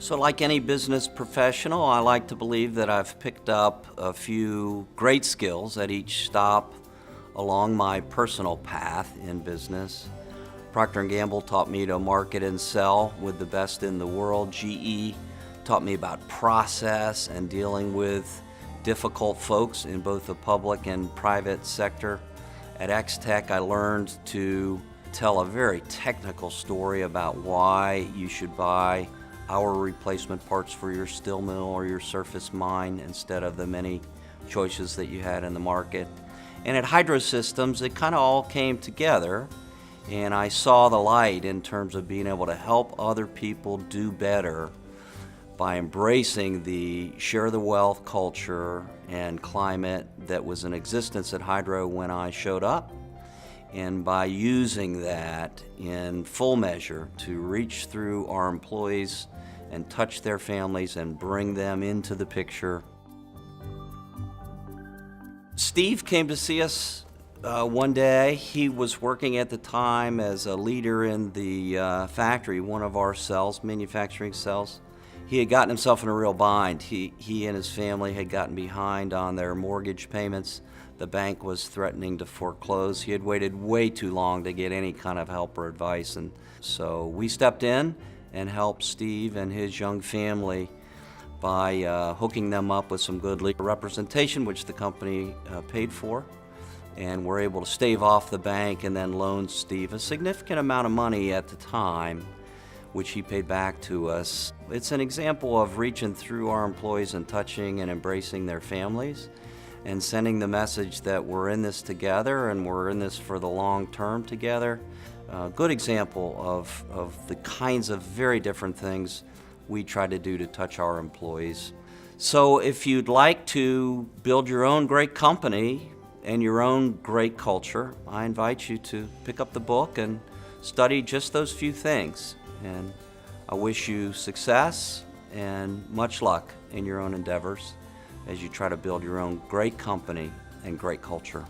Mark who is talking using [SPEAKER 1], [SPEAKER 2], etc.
[SPEAKER 1] So like any business professional, I like to believe that I've picked up a few great skills at each stop along my personal path in business. Procter and Gamble taught me to market and sell with the best in the world. GE taught me about process and dealing with difficult folks in both the public and private sector. At X-Tech, I learned to tell a very technical story about why you should buy our replacement parts for your steel mill or your surface mine instead of the many choices that you had in the market. And at Hydro Systems, it kind of all came together, and I saw the light in terms of being able to help other people do better by embracing the share the wealth culture and climate that was in existence at Hydro when I showed up, and by using that in full measure to reach through our employees and touch their families and bring them into the picture. Steve came to see us one day. He was working at the time as a leader in the factory, one of our cells, manufacturing cells. He had gotten himself in a real bind. He and his family had gotten behind on their mortgage payments. The bank was threatening to foreclose. He had waited way too long to get any kind of help or advice, and so we stepped in and helped Steve and his young family by hooking them up with some good legal representation, which the company paid for, and we're able to stave off the bank and then loan Steve a significant amount of money at the time, which he paid back to us. It's an example of reaching through our employees and touching and embracing their families and sending the message that we're in this together and we're in this for the long term together. A good example of the kinds of very different things we try to do to touch our employees. So if you'd like to build your own great company and your own great culture, I invite you to pick up the book and study just those few things. And I wish you success and much luck in your own endeavors as you try to build your own great company and great culture.